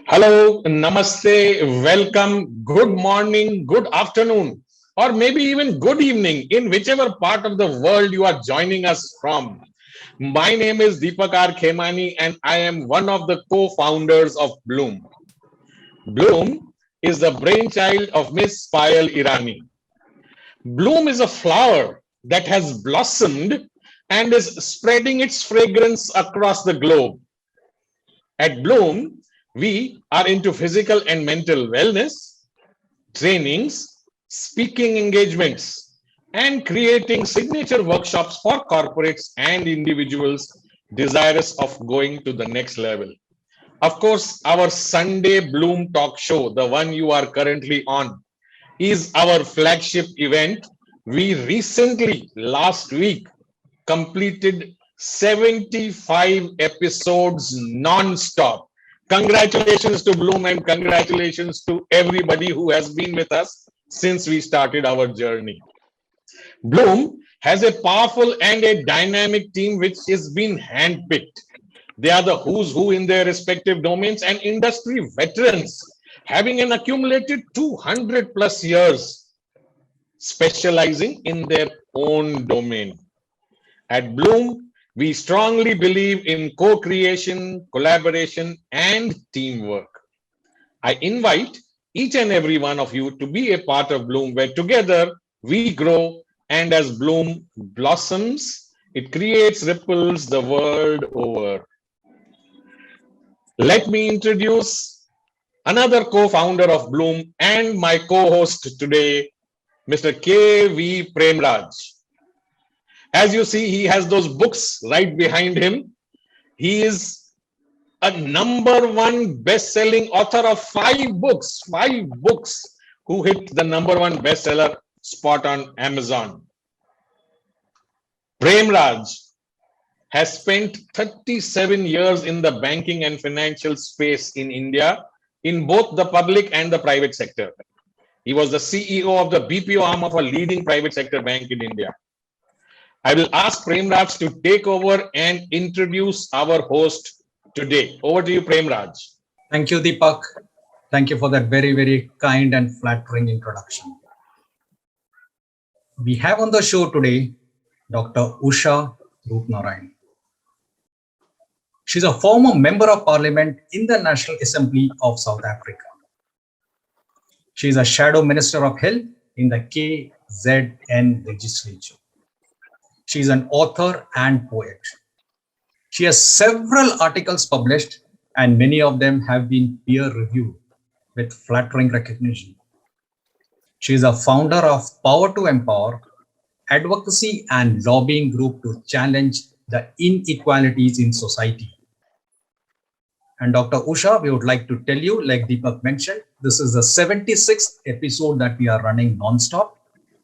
Hello, namaste, welcome, good morning, good afternoon, or maybe even good evening in whichever part of the world you are joining us from. My name is Deepak R. Khemani and I am one of the co-founders of Bloom. Bloom is the brainchild of Miss Payal Irani. Bloom is a flower that has blossomed and is spreading its fragrance across the globe. At Bloom, we are into physical and mental wellness, trainings, speaking engagements, and creating signature workshops for corporates and individuals desirous of going to the next level. Of course, our Sunday Bloom talk show, the one you are currently on, is our flagship event. We recently, last week, completed 75 episodes non-stop. Congratulations to Bloom and congratulations to everybody who has been with us since we started our journey. Bloom has a powerful and a dynamic team which is being handpicked. They are the who's who in their respective domains and industry veterans, having an accumulated 200 plus years specializing in their own domain. At Bloom, we strongly believe in co-creation, collaboration, and teamwork. I invite each and every one of you to be a part of Bloom, where together we grow, and as Bloom blossoms, it creates ripples the world over. Let me introduce another co-founder of Bloom and my co-host today, Mr. K.V. Premraj. As you see, he has those books right behind him. He is a #1 best-selling author of five books, who hit the #1 bestseller spot on Amazon. Premraj has spent 37 years in the banking and financial space in India, in both the public and the private sector. He was the CEO of the BPO arm of a leading private sector bank in India. I will ask Premraj to take over and introduce our host today. Over to you, Premraj. Thank you, Deepak. Thank you for that very, very kind and flattering introduction. We have on the show today Dr. Usha Roopnarain. She's a former member of parliament in the National Assembly of South Africa. She is a shadow minister of health in the KZN legislature. She is an author and poet. She has several articles published, and many of them have been peer-reviewed with flattering recognition. She is a founder of Power to Empower, advocacy and lobbying group to challenge the inequalities in society. And Dr. Usha, we would like to tell you, like Deepak mentioned, this is the 76th episode that we are running non-stop.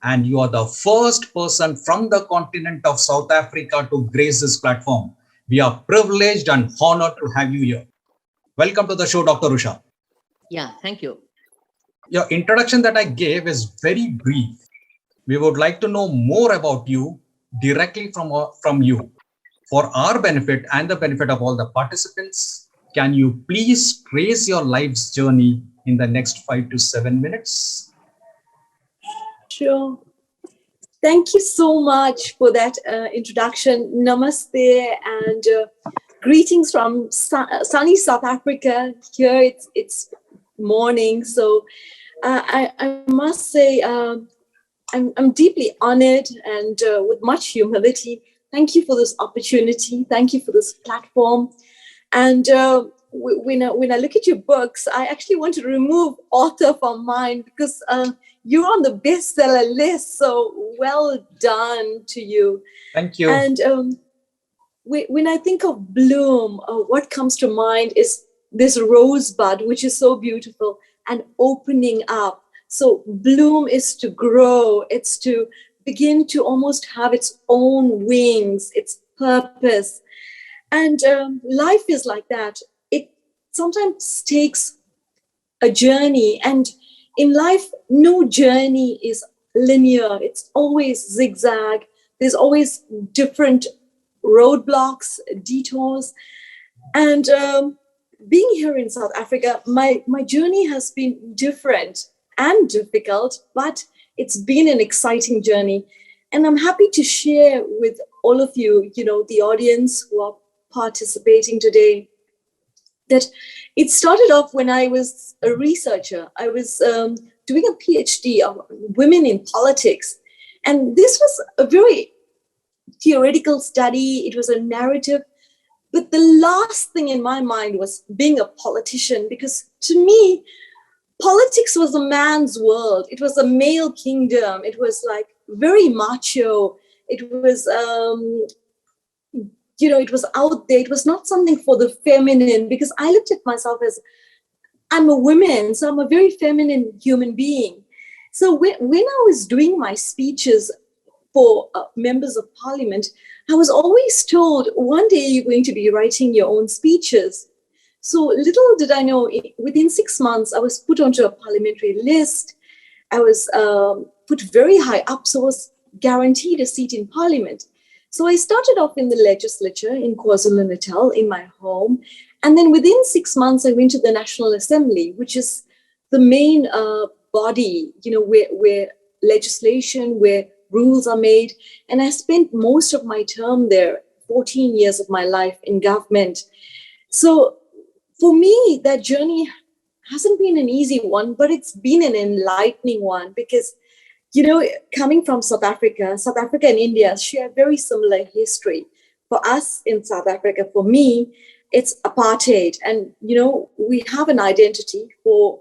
And you are the first person from the continent of South Africa to grace this platform. We are privileged and honored to have you here. Welcome to the show, Dr. Usha. Yeah, thank you. Your introduction that I gave is very brief. We would like to know more about you directly from you. For our benefit and the benefit of all the participants, can you please trace your life's journey in the next 5 to 7 minutes? Sure. Thank you so much for that introduction. Namaste and greetings from sunny South Africa. Here it's morning, so I must say I'm deeply honored and with much humility. Thank you for this opportunity. Thank you for this platform. And when I look at your books, I actually want to remove author from mine because you're on the bestseller list. So well done to you. Thank you. And when I think of Bloom, what comes to mind is this rosebud, which is so beautiful, and opening up. So Bloom is to grow. It's to begin to almost have its own wings, its purpose. And life is like that. It sometimes takes a journey. And in life, no journey is linear. It's always zigzag. There's always different roadblocks, detours. And being here in South Africa, my journey has been different and difficult, but it's been an exciting journey. And I'm happy to share with all of you, the audience who are participating today, that it started off when I was a researcher. I was doing a PhD on women in politics. And this was a very theoretical study. It was a narrative. But the last thing in my mind was being a politician, because to me, politics was a man's world. It was a male kingdom. It was like very macho. It was, it was out there. It was not something for the feminine, because I looked at myself as, I'm a woman, so I'm a very feminine human being. So when I was doing my speeches for members of parliament, I was always told, one day you're going to be writing your own speeches. So little did I know, within 6 months, I was put onto a parliamentary list. I was put very high up, so I was guaranteed a seat in parliament. So I started off in the legislature in KwaZulu-Natal, in my home. And then within 6 months, I went to the National Assembly, which is the main body, where legislation, where rules are made. And I spent most of my term there, 14 years of my life in government. So for me, that journey hasn't been an easy one, but it's been an enlightening one, because, coming from South Africa and India share very similar history. For us in South Africa, for me, it's apartheid. And, we have an identity for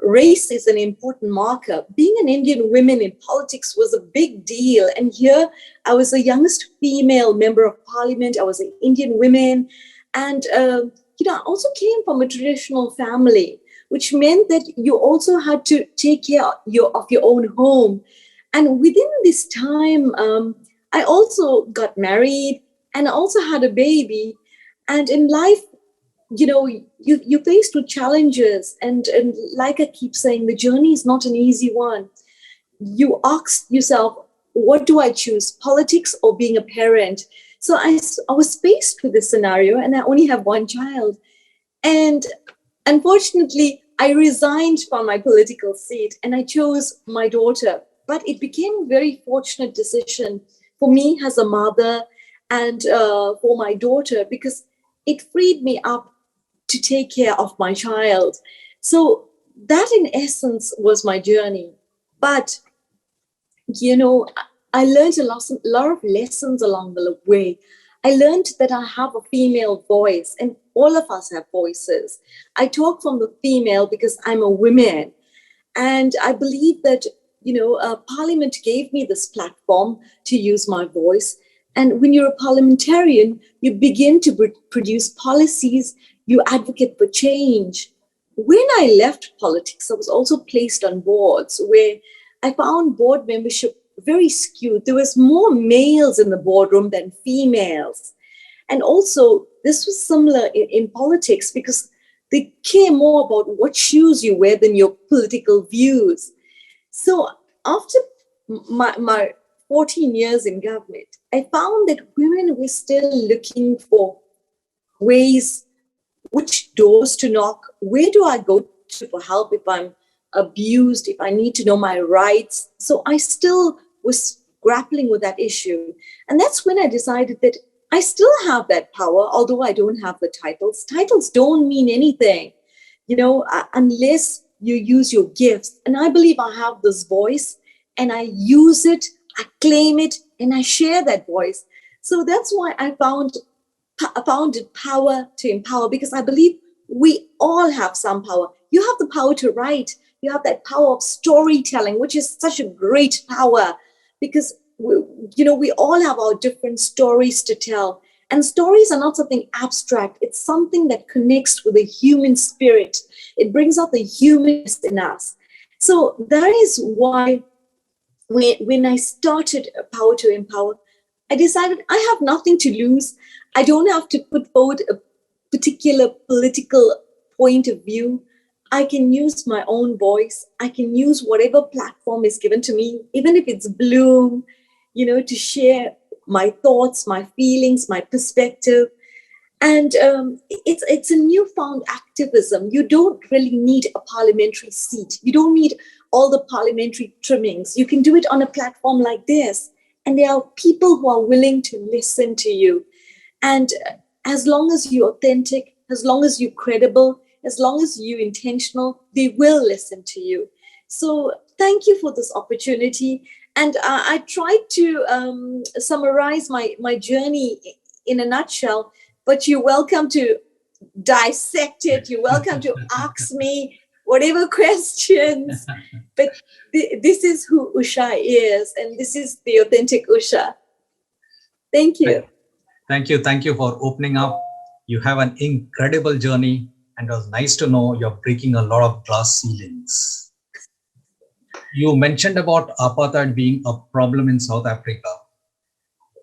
race is an important marker. Being an Indian woman in politics was a big deal. And here I was the youngest female member of parliament. I was an Indian woman. And, I also came from a traditional family, which meant that you also had to take care of your own home. And within this time, I also got married and I also had a baby. And in life, you're faced with challenges. And like I keep saying, the journey is not an easy one. You ask yourself, what do I choose, politics or being a parent? So I was faced with this scenario, and I only have one child. And unfortunately, I resigned from my political seat and I chose my daughter. But it became a very fortunate decision for me as a mother and for my daughter, because it freed me up to take care of my child. So that in essence was my journey. But, I learned a lot of lessons along the way. I learned that I have a female voice, and all of us have voices. I talk from the female because I'm a woman. And I believe that, Parliament gave me this platform to use my voice. And when you're a parliamentarian, you begin to produce policies, you advocate for change. When I left politics, I was also placed on boards where I found board membership very skewed. There was more males in the boardroom than females. And also, this was similar in politics, because they care more about what shoes you wear than your political views. So after my 14 years in government, I found that women were still looking for ways, which doors to knock, where do I go to for help if I'm abused, if I need to know my rights. So I still was grappling with that issue. And that's when I decided that I still have that power, although I don't have the titles. Titles don't mean anything, unless you use your gifts. And I believe I have this voice, and I use it, I claim it, and I share that voice. So that's why I founded Power to Empower, because I believe we all have some power. You have the power to write. You have that power of storytelling, which is such a great power, because we all have our different stories to tell. And stories are not something abstract. It's something that connects with the human spirit. It brings out the humanness in us. So that is why when I started Power to Empower, I decided I have nothing to lose. I don't have to put forward a particular political point of view. I can use my own voice. I can use whatever platform is given to me, even if it's Bloom, to share my thoughts, my feelings, my perspective. And it's a newfound activism. You don't really need a parliamentary seat. You don't need all the parliamentary trimmings. You can do it on a platform like this. And there are people who are willing to listen to you. And as long as you're authentic, as long as you're credible, as long as you're intentional, they will listen to you. So thank you for this opportunity. And I tried to summarize my journey in a nutshell, but you're welcome to dissect it. You're welcome to ask me whatever questions. But this is who Usha is, and this is the authentic Usha. Thank you. Thank you. Thank you for opening up. You have an incredible journey, and it was nice to know you're breaking a lot of glass ceilings. You mentioned about apartheid being a problem in South Africa.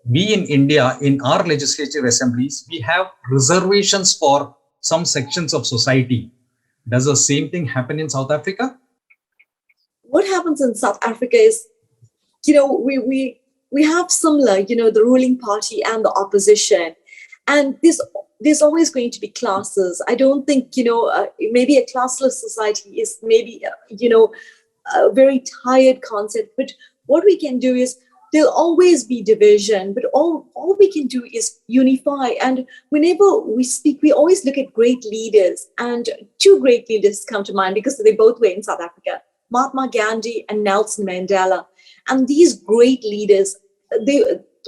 We in India, in our legislative assemblies, we have reservations for some sections of society. Does the same thing happen in South Africa? What happens in South Africa is, we have similar, the ruling party and the opposition. And there's always going to be classes. I don't think, maybe a classless society is maybe, a very tired concept. But what we can do is, there'll always be division, but all we can do is unify. And whenever we speak, we always look at great leaders. And two great leaders come to mind because they both were in South Africa, Mahatma Gandhi and Nelson Mandela. And these great leaders,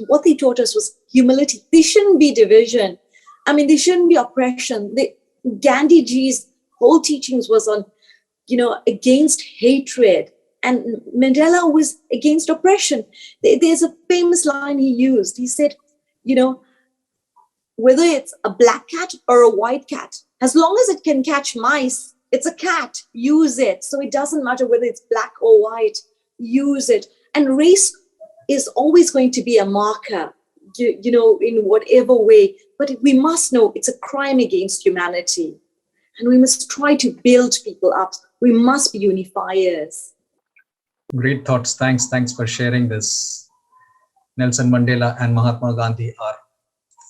what they taught us was humility. There shouldn't be division. I mean, there shouldn't be oppression. Gandhi ji's whole teachings was on, against hatred. And Mandela was against oppression. There's a famous line he used. He said, whether it's a black cat or a white cat, as long as it can catch mice, it's a cat, use it. So it doesn't matter whether it's black or white, use it. And race is always going to be a marker, in whatever way. But we must know it's a crime against humanity. And we must try to build people up. We must be unifiers. Great thoughts. Thanks for sharing this. Nelson Mandela and Mahatma Gandhi are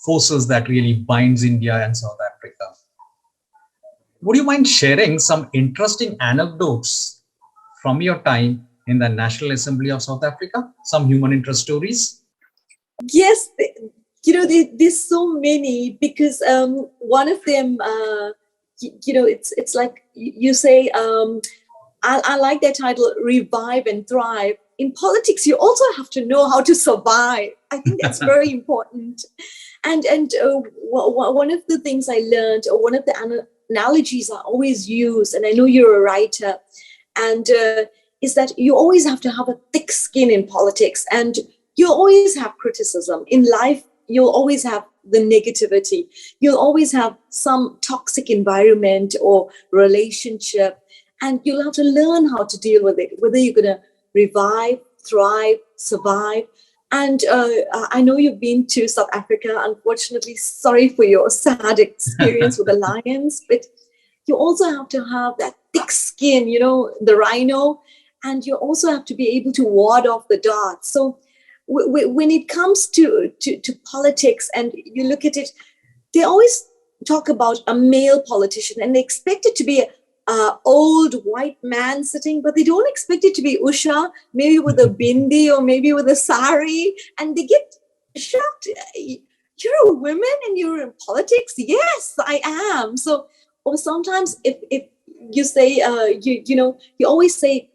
forces that really binds India and South Africa. Would you mind sharing some interesting anecdotes from your time in the National Assembly of South Africa? Some human interest stories? Yes, there's so many, because one of them, it's like you say, I like that title, Revive and Thrive. In politics, you also have to know how to survive. I think that's very important. And one of the things I learned, or one of the analogies I always use, and I know you're a writer, and is that you always have to have a thick skin in politics, and you'll always have criticism. In life, you'll always have the negativity. You'll always have some toxic environment or relationship. And you'll have to learn how to deal with it, whether you're going to revive, thrive, survive. And I know you've been to South Africa. Unfortunately, sorry for your sad experience with the lions, but you also have to have that thick skin, the rhino, and you also have to be able to ward off the darts. So when it comes to politics and you look at it, they always talk about a male politician and they expect it to be old white man sitting, but they don't expect it to be Usha, maybe with a bindi or maybe with a sari, and they get shocked. You're a woman and you're in politics? Yes, I am. So, or sometimes if you say, you always say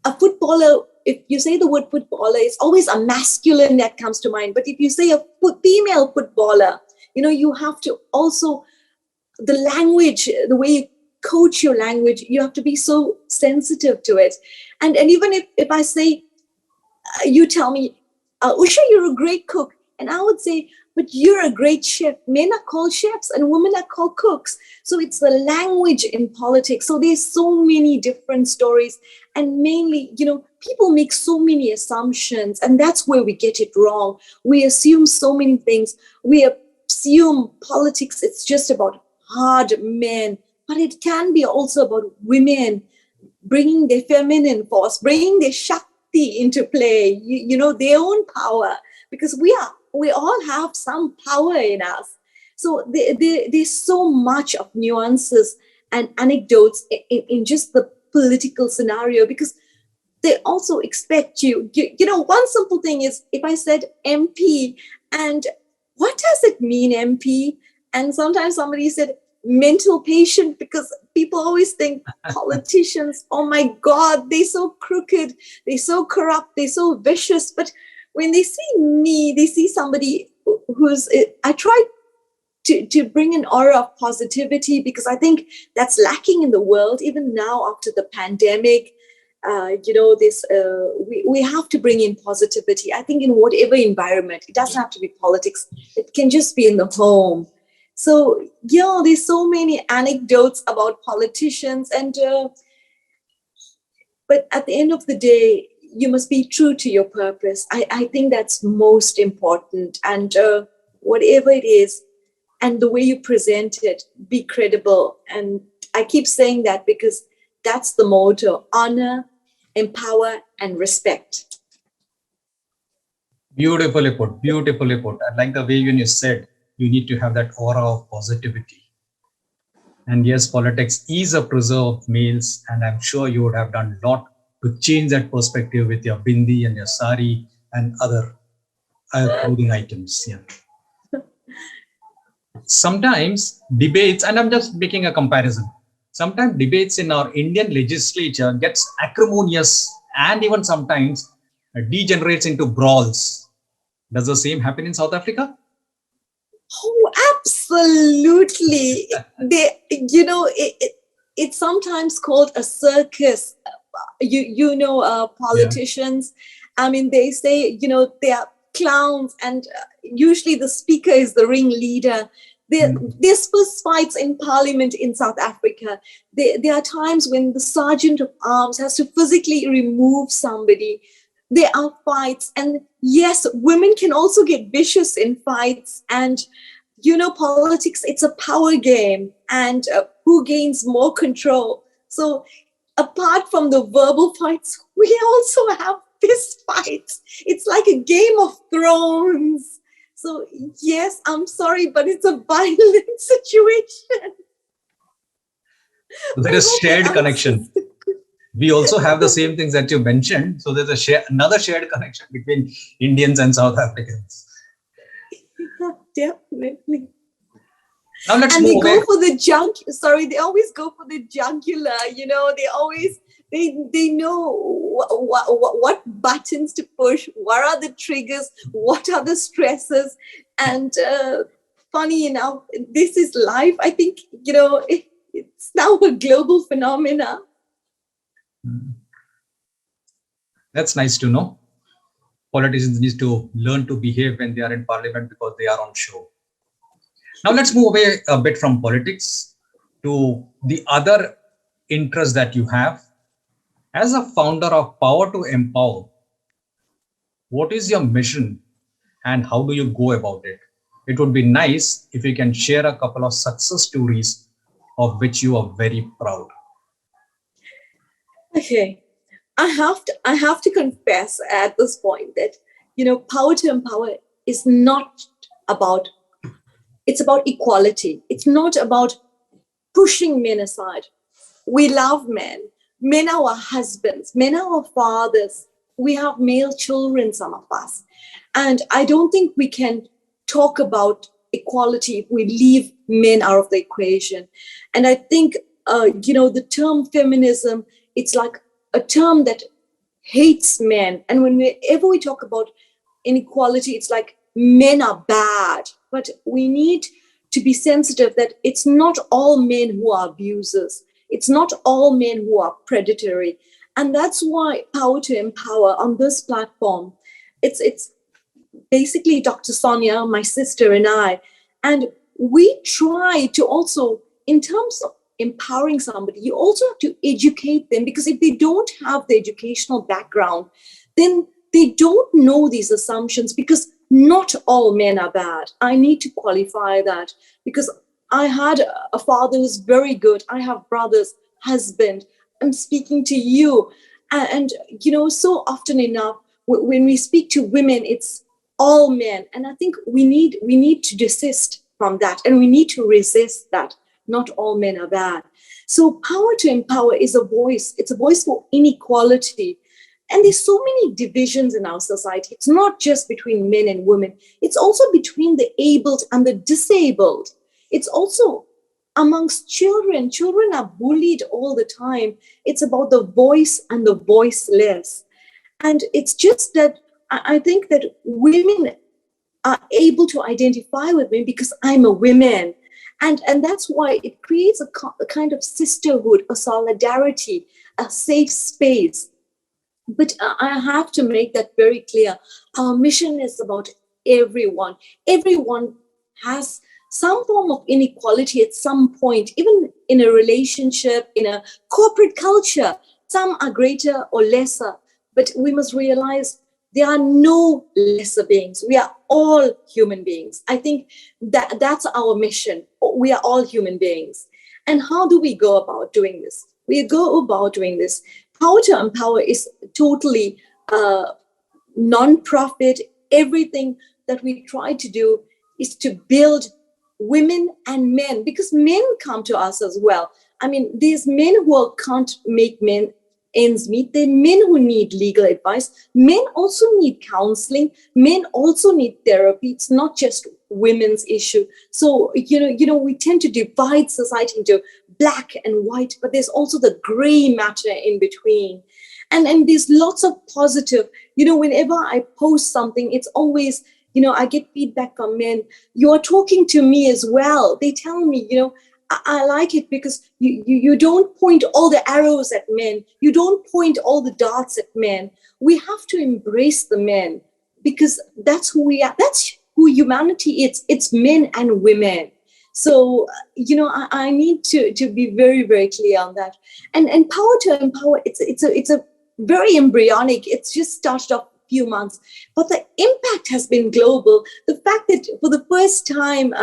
a footballer. If you say the word footballer, it's always a masculine that comes to mind. But if you say a female footballer, you have to also, the language, the way you coach your language, you have to be so sensitive to it. And even if I say, you tell me, Usha, you're a great cook. And I would say, but you're a great chef. Men are called chefs and women are called cooks. So it's the language in politics. So there's so many different stories. And mainly, people make so many assumptions. And that's where we get it wrong. We assume so many things. We assume politics, it's just about hard men. But it can be also about women bringing their feminine force, bringing their Shakti into play, their own power. Because we all have some power in us. So there's so much of nuances and anecdotes in just the political scenario, because they also expect one simple thing is, if I said MP, and what does it mean, MP? And sometimes somebody said mental patient, because people always think politicians, oh my God, they're so crooked, they're so corrupt, they're so vicious. But when they see me, they see somebody who's, I try to bring an aura of positivity, because I think that's lacking in the world, even now after the pandemic. We have to bring in positivity. I think in whatever environment, it doesn't have to be politics. It can just be in the home. So there's so many anecdotes about politicians, and but at the end of the day, you must be true to your purpose. I think that's most important, and whatever it is, and the way you present it, be credible. And I keep saying that because that's the motto: honor, empower, and respect. Beautifully put, beautifully put. I like the way when you said you need to have that aura of positivity. And yes, politics is a preserve of males, and I'm sure you would have done a lot to change that perspective with your bindi and your sari and other clothing items. Yeah. Sometimes debates, and I'm just making a comparison, sometimes debates in our Indian legislature gets acrimonious and even sometimes degenerates into brawls. Does the same happen in South Africa? Oh, absolutely. It's sometimes called a circus. Politicians, yeah. I mean, they say, they are clowns, and usually the speaker is the ringleader. There's fist fights in parliament in South Africa. There are times when the sergeant of arms has to physically remove somebody. There are fights, and yes, women can also get vicious in fights. And politics, it's a power game, and who gains more control. So apart from the verbal fights, we also have fist fights. It's like a Game of Thrones. So yes, I'm sorry, but it's a violent situation. There is shared connection. We also have the same things that you mentioned. So there's another shared connection between Indians and South Africans. Yeah, definitely. Now let's and move they go for the they always go for the jugular. They know what buttons to push, what are the triggers, what are the stresses. And funny enough, this is life. I think, it's now a global phenomena. That's nice to know. Politicians need to learn to behave when they are in parliament, because they are on show. Now let's move away a bit from politics to the other interests that you have. As a founder of Power to Empower, what is your mission and how do you go about it? It would be nice if you can share a couple of success stories of which you are very proud. Okay, I have to confess at this point that Power to Empower is not about. It's about equality. It's not about pushing men aside. We love men. Men are our husbands. Men are our fathers. We have male children, some of us. And I don't think we can talk about equality if we leave men out of the equation. And I think, the term feminism, it's like a term that hates men. And whenever we talk about inequality, it's like men are bad. But we need to be sensitive that it's not all men who are abusers. It's not all men who are predatory. And that's why Power to Empower on this platform, it's basically Dr. Sonia, my sister, and I. And we try to also, in terms of empowering somebody, you also have to educate them, because if they don't have the educational background, then they don't know these assumptions, because not all men are bad. I need to qualify that, because I had a father who's very good. I have brothers, husband. I'm speaking to you. And so often enough, when we speak to women, it's all men. And I think we need to desist from that, and we need to resist that. Not all men are bad. So power to empower is a voice. It's a voice for inequality. And there's so many divisions in our society. It's not just between men and women. It's also between the abled and the disabled. It's also amongst children. Children are bullied all the time. It's about the voice and the voiceless. And it's just that I think that women are able to identify with me because I'm a woman. And that's why it creates a kind of sisterhood, a solidarity, a safe space. But I have to make that very clear. Our mission is about everyone. Everyone has some form of inequality at some point, even in a relationship, in a corporate culture. Some are greater or lesser, but we must realize there are no lesser beings. We are all human beings. I think that's our mission. We are all human beings. And how do we go about doing this? We go about doing this. Power to Empower is totally non-profit. Everything that we try to do is to build women and men, because men come to us as well. I mean, there's men who can't make men ends meet. There are men who need legal advice. Men also need counseling. Men also need therapy. It's not just women's issue. So, we tend to divide society into black and white, but there's also the gray matter in between. And there's lots of positive, whenever I post something, it's always, I get feedback from men. You are talking to me as well. They tell me, I like it because you don't point all the arrows at men. You don't point all the darts at men. We have to embrace the men because that's who we are. That's who humanity is. It's men and women. So, I need to be very, very clear on that. And Power to Empower, it's a very embryonic. It's just started off a few months, but the impact has been global. The fact that for the first time,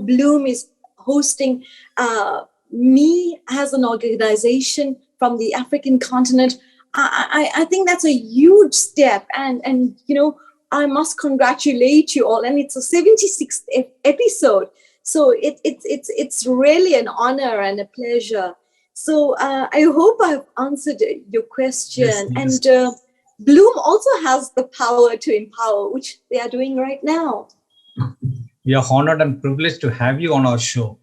Bloom is hosting me as an organization from the African continent, I think that's a huge step. And I must congratulate you all. And it's a 76th episode. So it's really an honor and a pleasure. So I hope I've answered your question. Yes. And Bloom also has the power to empower, which they are doing right now. We are honored and privileged to have you on our show.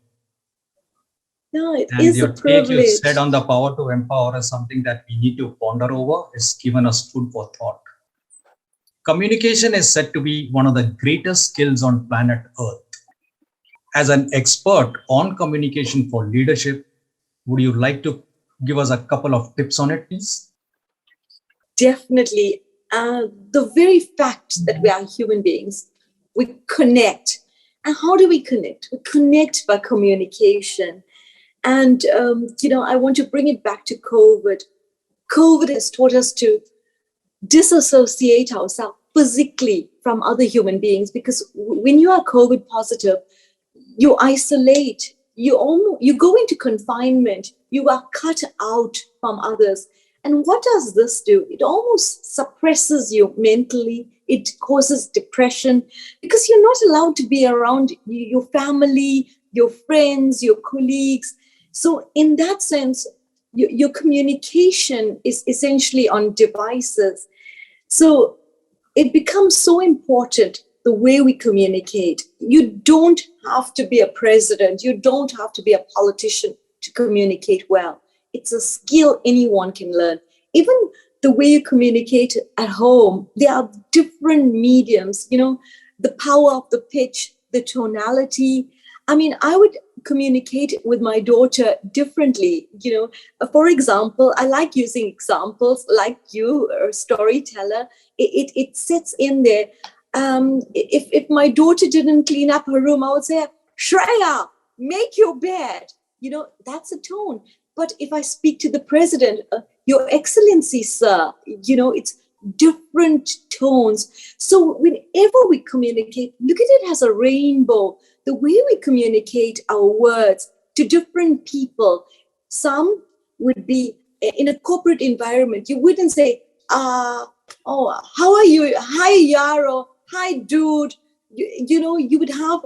No, it is a privilege. Take you said on the power to empower is something that we need to ponder over. It's given us food for thought. Communication is said to be one of the greatest skills on planet Earth. As an expert on communication for leadership, would you like to give us a couple of tips on it, please? Definitely. The very fact that we are human beings, we connect. And how do we connect? We connect by communication. And, I want to bring it back to COVID. COVID has taught us to disassociate ourselves physically from other human beings, because when you are COVID positive, you isolate, you go into confinement, you are cut out from others. And what does this do? It almost suppresses you mentally. It causes depression because you're not allowed to be around your family, your friends, your colleagues. So in that sense, your communication is essentially on devices. So it becomes so important the way we communicate. You don't have to be a president. You don't have to be a politician to communicate well. It's a skill anyone can learn. Even the way you communicate at home, there are different mediums, the power of the pitch, the tonality. I mean, I would communicate with my daughter differently. For example, I like using examples like you, a storyteller. It sits in there. If my daughter didn't clean up her room, I would say, Shreya, make your bed. That's a tone. But if I speak to the president, Your Excellency, sir, it's different tones. So whenever we communicate, look at it as a rainbow. The way we communicate our words to different people, some would be in a corporate environment. You wouldn't say, how are you? Hi, Yaro. Hi, dude. You would have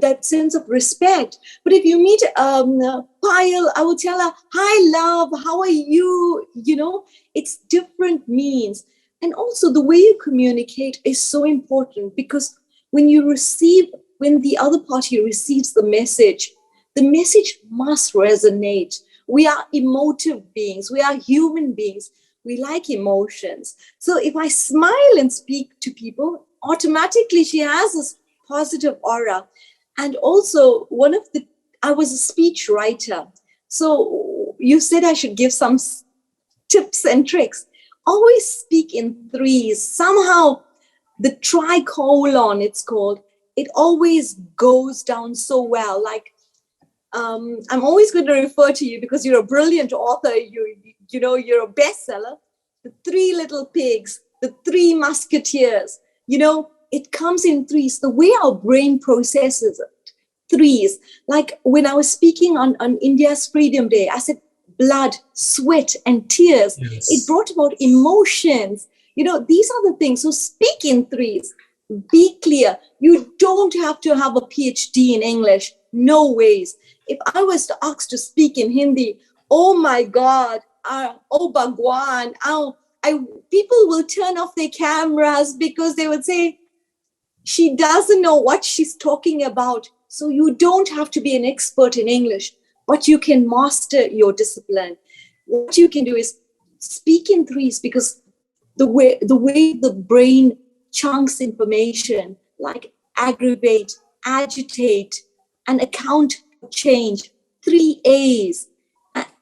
that sense of respect. But if you meet Payal, I would tell her, hi, love, how are you? You know, it's different means. And also the way you communicate is so important, because when the other party receives the message must resonate. We are emotive beings. We are human beings. We like emotions. So if I smile and speak to people, automatically she has this positive aura. And also I was a speech writer. So you said I should give some tips and tricks. Always speak in threes. Somehow the tricolon, it's called, it always goes down so well. Like, I'm always going to refer to you because you're a brilliant author. You know, you're a bestseller. The Three Little Pigs, the Three Musketeers, you know, it comes in threes. The way our brain processes it, threes. Like when I was speaking on India's Freedom Day, I said blood, sweat, and tears. Yes. It brought about emotions. You know, these are the things. So speak in threes. Be clear. You don't have to have a PhD in English. No ways. If I was asked to speak in Hindi, oh my God, oh Bhagwan, people will turn off their cameras because they would say, she doesn't know what she's talking about. So you don't have to be an expert in English, but you can master your discipline. What you can do is speak in threes, because the way the brain chunks information, like aggravate, agitate, and account for change, 3 A's.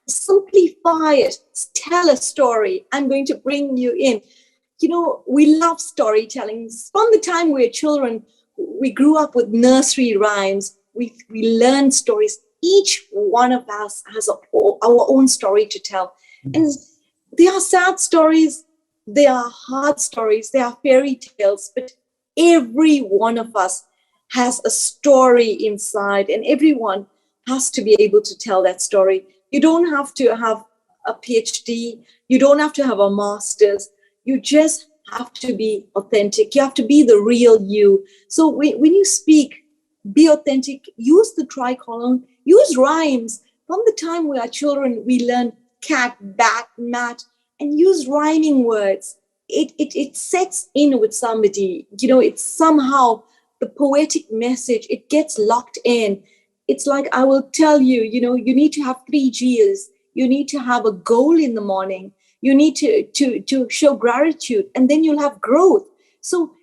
Simplify it, tell a story. I'm going to bring you in. You know, we love storytelling. From the time we were children, we grew up with nursery rhymes. We learned stories. Each one of us has our own story to tell. And they are sad stories, they are hard stories, they are fairy tales, but every one of us has a story inside, and everyone has to be able to tell that story. You don't have to have a PhD. You don't have to have a master's. You just have to be authentic. You have to be the real you. So when you speak, be authentic. Use the tricolon. Use rhymes. From the time we are children, we learn cat, bat, mat, and use rhyming words. It sets in with somebody. You know, it's somehow the poetic message. It gets locked in. It's like I will tell you, you know, you need to have 3 G's. You need to have a goal in the morning. You need to show gratitude, and then you'll have growth. So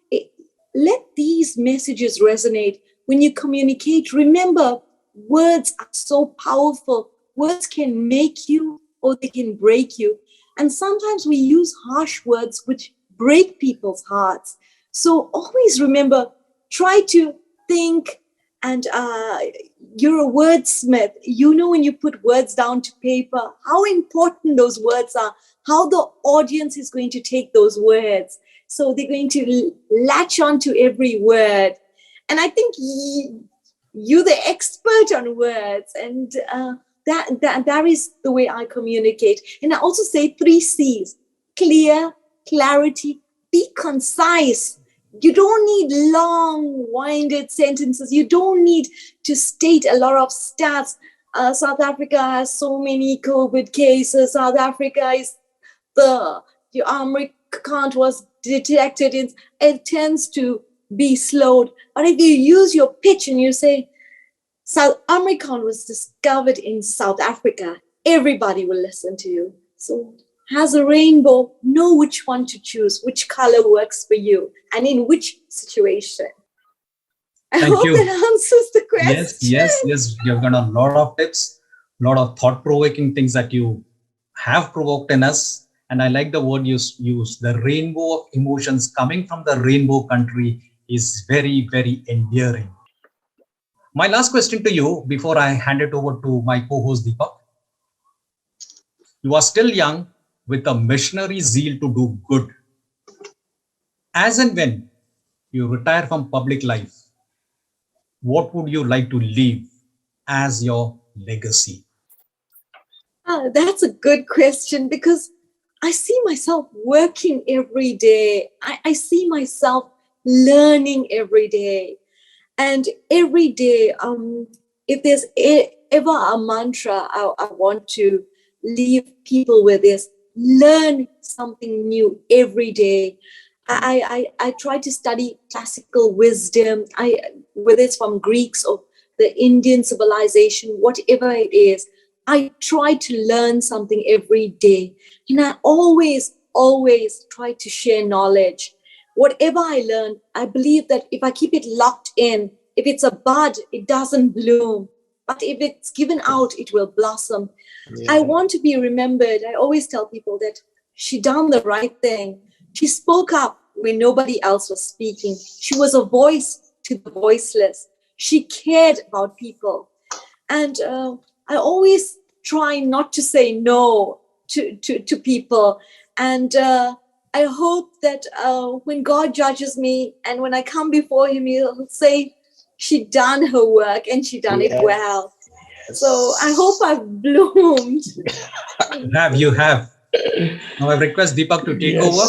let these messages resonate. When you communicate, remember, words are so powerful. Words can make you or they can break you. And sometimes we use harsh words which break people's hearts. So always remember, try to think. And you're a wordsmith. You know, when you put words down to paper, how important those words are, how the audience is going to take those words. So they're going to latch on to every word. And I think you're the expert on words. And that is the way I communicate. And I also say 3 C's: clear, clarity, be concise. You don't need long-winded sentences. You don't need to state a lot of stats. South Africa has so many COVID cases. South Africa is the Omicron count was detected in. It tends to be slowed. But if you use your pitch and you say, Omicron was discovered in South Africa, everybody will listen to you. So has a rainbow, know which one to choose, which color works for you, and in which situation. I Thank hope you. that answers the question. Yes. You've got a lot of tips, a lot of thought-provoking things that you have provoked in us. And I like the word you use. The rainbow of emotions coming from the rainbow country is very, very endearing. My last question to you before I hand it over to my co-host Deepak. You are still young with a missionary zeal to do good. As and when you retire from public life, what would you like to leave as your legacy? That's a good question, because I see myself working every day. I see myself learning every day. And every day, if there's ever a mantra I want to leave people with, is learn something new every day. I try to study classical wisdom, whether it's from Greeks or the Indian civilization, whatever it is. I try to learn something every day. And I always try to share knowledge. Whatever I learn, I believe that if I keep it locked in, if it's a bud, it doesn't bloom. But if it's given out, it will blossom. Yeah. I want to be remembered. I always tell people that she done the right thing. She spoke up when nobody else was speaking. She was a voice to the voiceless. She cared about people. And I always try not to say no to people. And I hope that when God judges me and when I come before him, he'll say, she done her work and she done it well. Yes. So I hope I've bloomed. You have. Now I request Deepak to take over.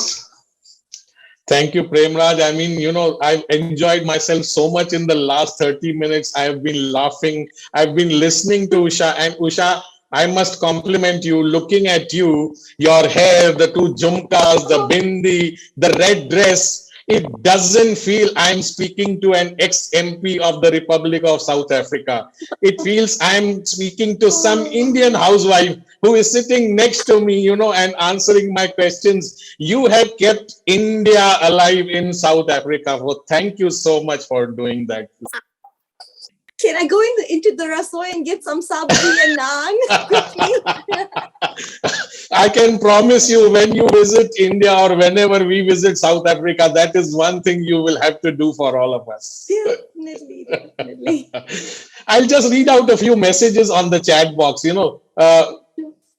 Thank you, Premraj. I mean, you know, I've enjoyed myself so much in the last 30 minutes. I've been laughing. I've been listening to Usha. And Usha, I must compliment you. Looking at you, your hair, the two jhumkas, the bindi, the red dress, it doesn't feel I'm speaking to an ex-MP of the Republic of South Africa. It feels I'm speaking to some Indian housewife who is sitting next to me, you know, and answering my questions. You have kept India alive in South Africa. Well, thank you so much for doing that. Can I go into the rasoi and get some sabzi and naan quickly? I can promise you, when you visit India or whenever we visit South Africa, that is one thing you will have to do for all of us. Definitely. I'll just read out a few messages on the chat box. You know,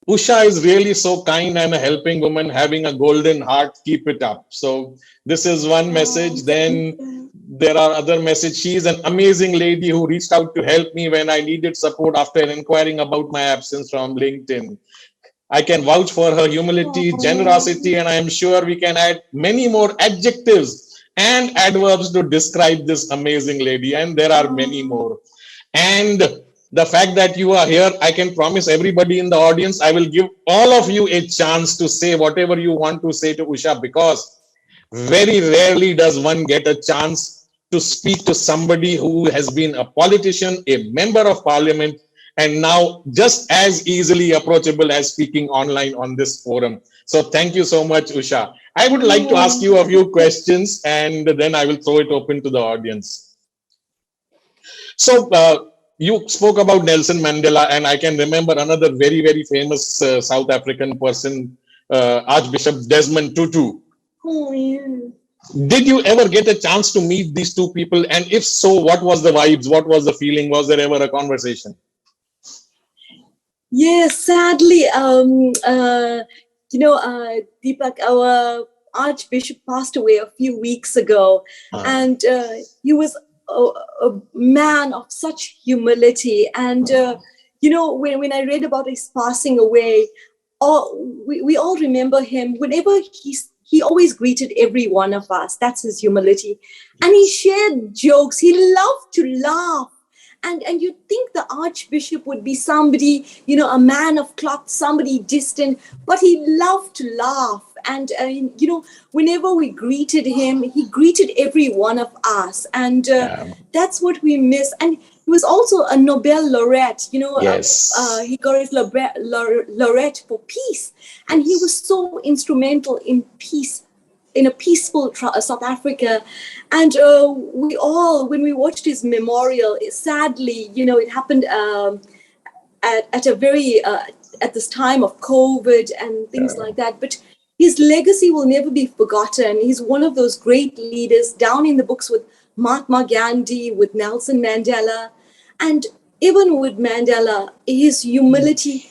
Usha is really so kind and a helping woman, having a golden heart. Keep it up. So this is one message. Then there are other messages. She is an amazing lady who reached out to help me when I needed support after inquiring about my absence from LinkedIn. I can vouch for her humility, generosity, and I am sure we can add many more adjectives and adverbs to describe this amazing lady. And there are many more. And the fact that you are here, I can promise everybody in the audience, I will give all of you a chance to say whatever you want to say to Usha, because very rarely does one get a chance to speak to somebody who has been a politician, a member of parliament, and now just as easily approachable as speaking online on this forum. So thank you so much, Usha. I would like to ask you a few questions and then I will throw it open to the audience. So you spoke about Nelson Mandela, and I can remember another very, very famous South African person, Archbishop Desmond Tutu. Oh, yeah. Did you ever get a chance to meet these two people? And if so, what was the vibes? What was the feeling? Was there ever a conversation? Yes, sadly, Deepak, our Archbishop passed away a few weeks ago, and he was a man of such humility. And when I read about his passing away, we all remember him. Whenever he always greeted every one of us. That's his humility, and he shared jokes. He loved to laugh. And you'd think the Archbishop would be somebody, a man of cloth, somebody distant, but he loved to laugh. And, whenever we greeted him, he greeted every one of us. And that's what we miss. And he was also a Nobel laureate, Yes. He got his laureate for peace. And he was so instrumental in peace, in a peaceful South Africa. And we all, when we watched his memorial, sadly, it happened at a very, at this time of COVID and things like that. But his legacy will never be forgotten. He's one of those great leaders down in the books with Mahatma Gandhi, with Nelson Mandela. And even with Mandela, his humility,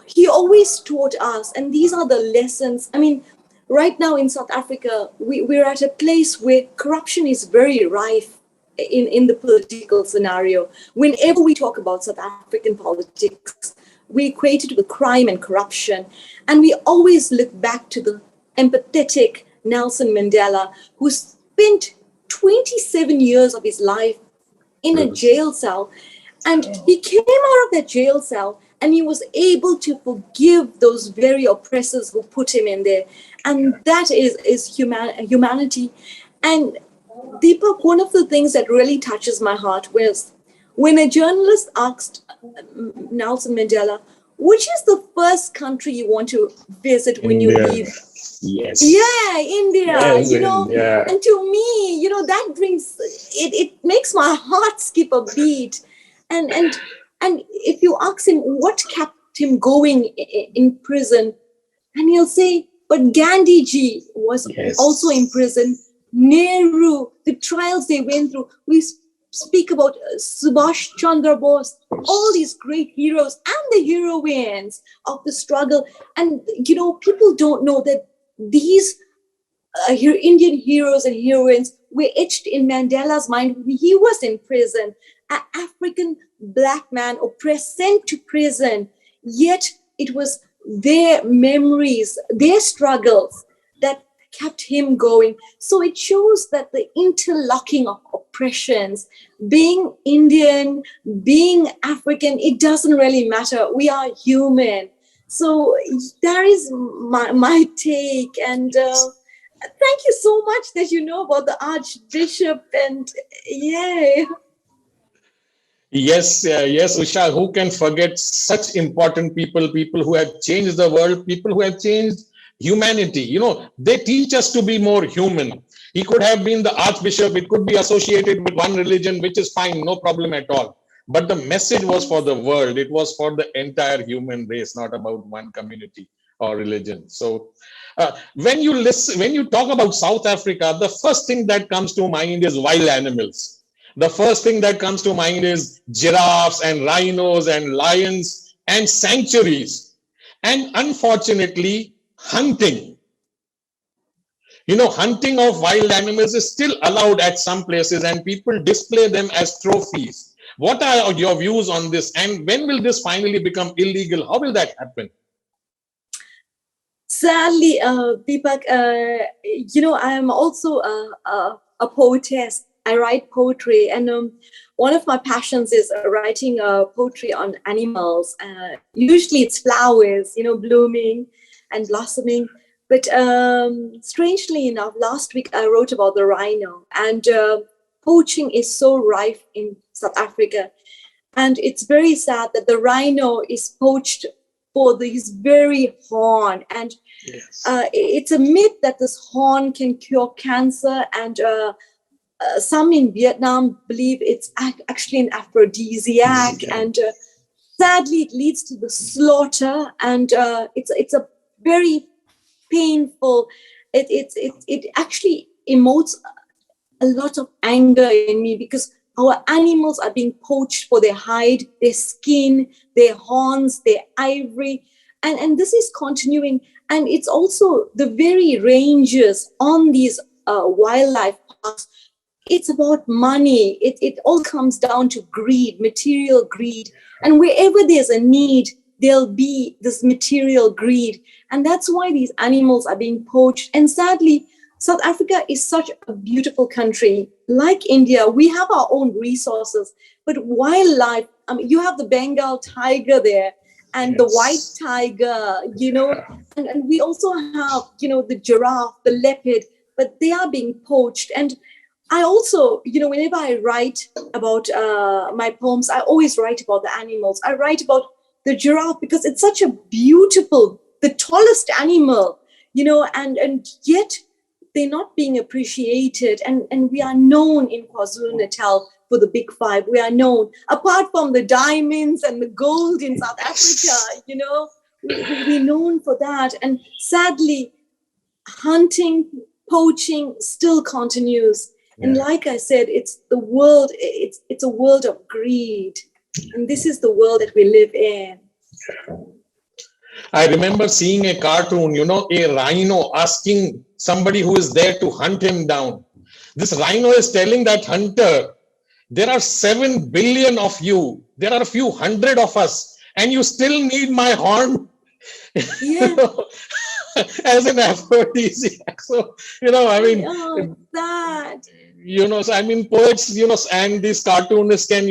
he always taught us, and these are the lessons. I mean, right now in South Africa, we're at a place where corruption is very rife in the political scenario. Whenever we talk about South African politics, we equate it with crime and corruption. And we always look back to the empathetic Nelson Mandela, who spent 27 years of his life in a jail cell. And he came out of that jail cell and he was able to forgive those very oppressors who put him in there. And that is humanity. And Deepak, one of the things that really touches my heart was when a journalist asked Nelson Mandela, which is the first country you want to visit when you India. leave? Yes. Yeah, India, Yes, India. And to me, that brings, it makes my heart skip a beat. And if you ask him what kept him going in prison, and he'll say, but Gandhi ji was also in prison. Nehru, the trials they went through. We speak about Subhash Chandra Bose, all these great heroes and the heroines of the struggle. And, people don't know that these Indian heroes and heroines were etched in Mandela's mind when he was in prison. An African black man oppressed, sent to prison. Yet it was their memories, their struggles that kept him going. So it shows that the interlocking of oppressions, being Indian, being African, it doesn't really matter. We are human. So that is my take. And thank you so much that you know about the Archbishop. And Yes, yes, Usha, who can forget such important people who have changed the world, people who have changed humanity. They teach us to be more human. He could have been the Archbishop, it could be associated with one religion, which is fine, no problem at all. But the message was for the world, it was for the entire human race, not about one community or religion. So when you talk about South Africa, the first thing that comes to mind is wild animals. The first thing that comes to mind is giraffes and rhinos and lions and sanctuaries. And unfortunately, hunting. Hunting of wild animals is still allowed at some places and people display them as trophies. What are your views on this? And when will this finally become illegal? How will that happen? Sadly, Deepak, I am also a poetess. I write poetry, and one of my passions is writing poetry on animals. Usually it's flowers, blooming and blossoming. But strangely enough, last week I wrote about the rhino, and poaching is so rife in South Africa. And it's very sad that the rhino is poached for this very horn. And it's a myth that this horn can cure cancer, and some in Vietnam believe it's actually an aphrodisiac, and sadly it leads to the slaughter, and it's a very painful. It actually emotes a lot of anger in me, because our animals are being poached for their hide, their skin, their horns, their ivory, and this is continuing. And it's also the very ranges on these wildlife parks. It's about money. It all comes down to greed, material greed. And wherever there's a need, there'll be this material greed. And that's why these animals are being poached. And sadly, South Africa is such a beautiful country. Like India, we have our own resources. But wildlife, you have the Bengal tiger there, and the white tiger, and we also have, the giraffe, the leopard, but they are being poached. And I also, whenever I write about my poems, I always write about the animals. I write about the giraffe because it's such a beautiful, the tallest animal, and yet they're not being appreciated. And we are known in KwaZulu-Natal for the big five. We are known, apart from the diamonds and the gold in South Africa, we're known for that. And sadly, hunting, poaching still continues. And like I said, it's the world, it's a world of greed. And this is the world that we live in. I remember seeing a cartoon, a rhino asking somebody who is there to hunt him down. This rhino is telling that hunter, there are 7 billion of you. There are a few hundred of us, and you still need my horn as an aphrodisiac. So, that. So I mean, poets, and these cartoonists can,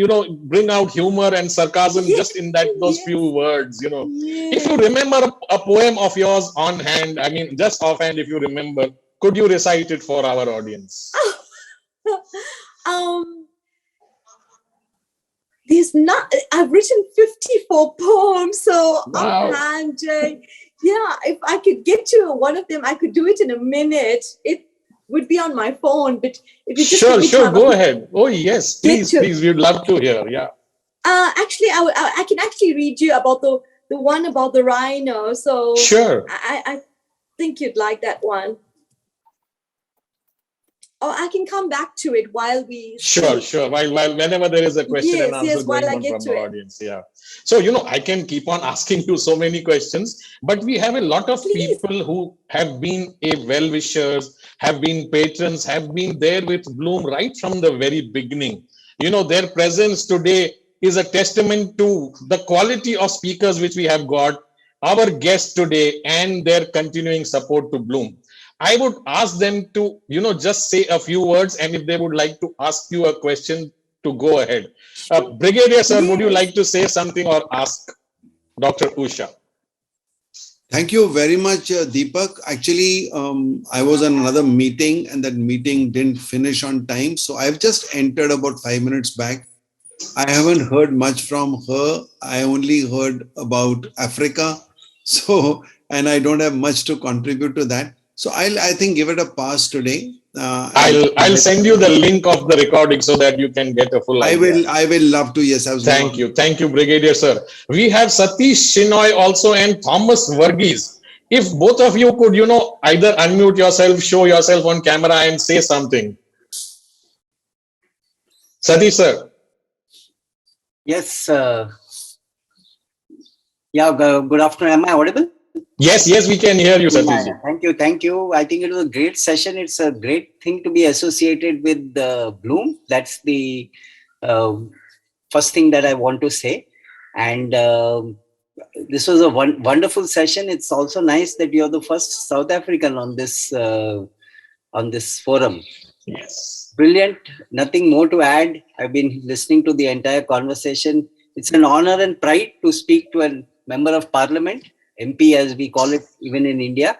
bring out humor and sarcasm just in those Yes. few words, If Yes. you remember a poem of yours on hand, I mean, just offhand, if you remember, could you recite it for our audience? I've written 54 poems, so Wow. offhand, yeah, if I could get to one of them, I could do it in a minute. It would be on my phone, but if you just give me Sure, time, go ahead. Oh, yes, Get to- please, we'd love to hear. Yeah. Actually, I can actually read you about the one about the rhino. So Sure. I think you'd like that one. Or I can come back to it while we Sure. speak. While whenever there is a question and answer Yes, while going I on get from to our it. audience, yeah. So I can keep on asking you so many questions, but we have a lot of Please. people who have been a well-wishers, have been patrons, have been there with Bloom right from the very beginning. Their presence today is a testament to the quality of speakers which we have got, our guests today, and their continuing support to Bloom. I would ask them to, just say a few words, and if they would like to ask you a question, to go ahead. Brigadier Sir, would you Yes. like to say something or ask Dr. Usha? Thank you very much, Deepak. Actually, I was on another meeting and that meeting didn't finish on time. So I've just entered about 5 minutes back. I haven't heard much from her. I only heard about Africa. So, and I don't have much to contribute to that. So I think give it a pass today. I'll send you the link of the recording so that you can get a full idea. I will love to. Yes, I was. Thank you, Brigadier Sir. We have Satish Shinoy also and Thomas Varghese. If both of you could, either unmute yourself, show yourself on camera and say something. Satish Sir. Yes. Yeah, good afternoon. Am I audible? Yes, we can hear you, Satish. Thank you. I think it was a great session. It's a great thing to be associated with Bloom. That's the first thing that I want to say. And this was a wonderful session. It's also nice that you're the first South African on this forum. Yes. Brilliant. Nothing more to add. I've been listening to the entire conversation. It's an honor and pride to speak to a member of parliament, MP as we call it even in India.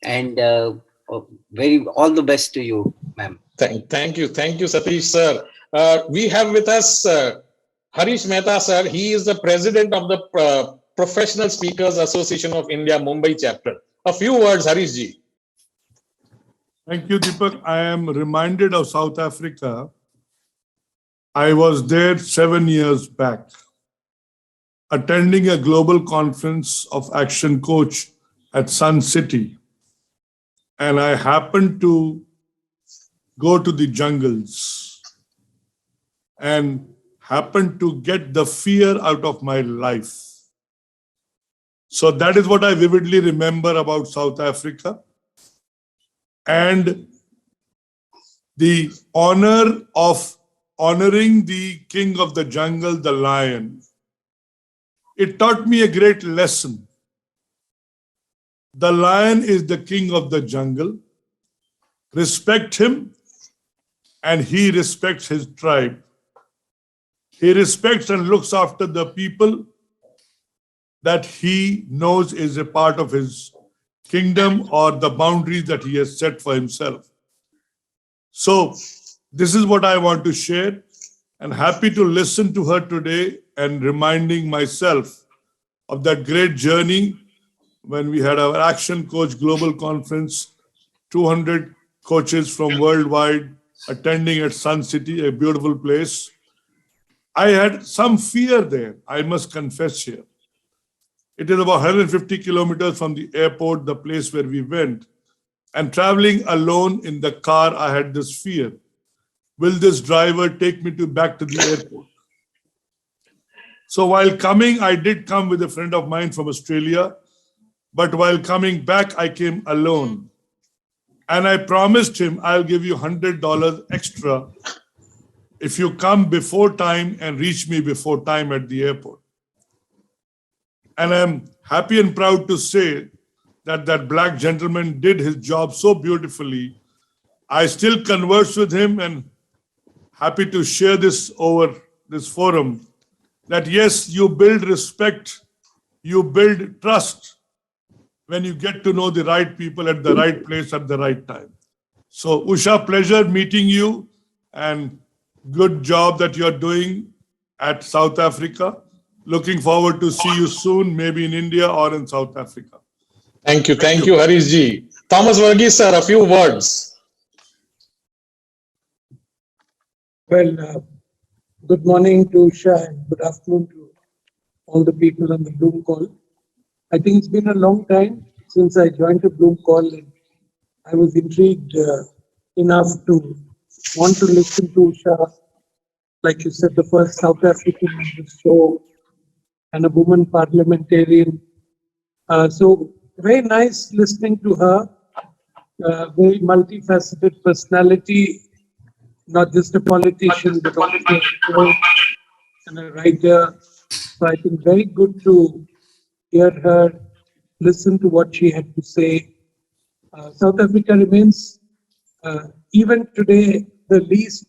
And all the best to you, ma'am. Thank you, Satish Sir. We have with us Harish Mehta Sir. He is the president of the Professional Speakers Association of India, Mumbai chapter. A few words, Harish ji. Thank you, Deepak. I am reminded of South Africa. I was there 7 years back, attending a global conference of Action Coach at Sun City. And I happened to go to the jungles and happened to get the fear out of my life. So that is what I vividly remember about South Africa. And the honor of honoring the king of the jungle, the lion. It taught me a great lesson. The lion is the king of the jungle. Respect him, and he respects his tribe. He respects and looks after the people that he knows is a part of his kingdom or the boundaries that he has set for himself. So this is what I want to share, and happy to listen to her today and reminding myself of that great journey when we had our Action Coach Global Conference, 200 coaches from worldwide attending at Sun City, a beautiful place. I had some fear there, I must confess here. It is about 150 kilometers from the airport, the place where we went. And traveling alone in the car, I had this fear. Will this driver take me back to the airport? So while coming, I did come with a friend of mine from Australia. But while coming back, I came alone. And I promised him, I'll give you $100 extra if you come before time and reach me before time at the airport. And I'm happy and proud to say that that black gentleman did his job so beautifully. I still converse with him and happy to share this over this forum, that yes, you build respect, you build trust when you get to know the right people at the right place at the right time. So Usha, pleasure meeting you, and good job that you're doing at South Africa. Looking forward to see you soon, maybe in India or in South Africa. Thank you, Harish ji. Thomas Varghese sir, a few words. Well, good morning to Usha and good afternoon to all the people on the Bloom call. I think it's been a long time since I joined the Bloom call, and I was intrigued enough to want to listen to Usha. Like you said, the first South African on the show and a woman parliamentarian. So very nice listening to her. Very multifaceted personality, not just a politician, but also a poet and a writer. So I think very good to hear her, listen to what she had to say. South Africa remains, even today, the least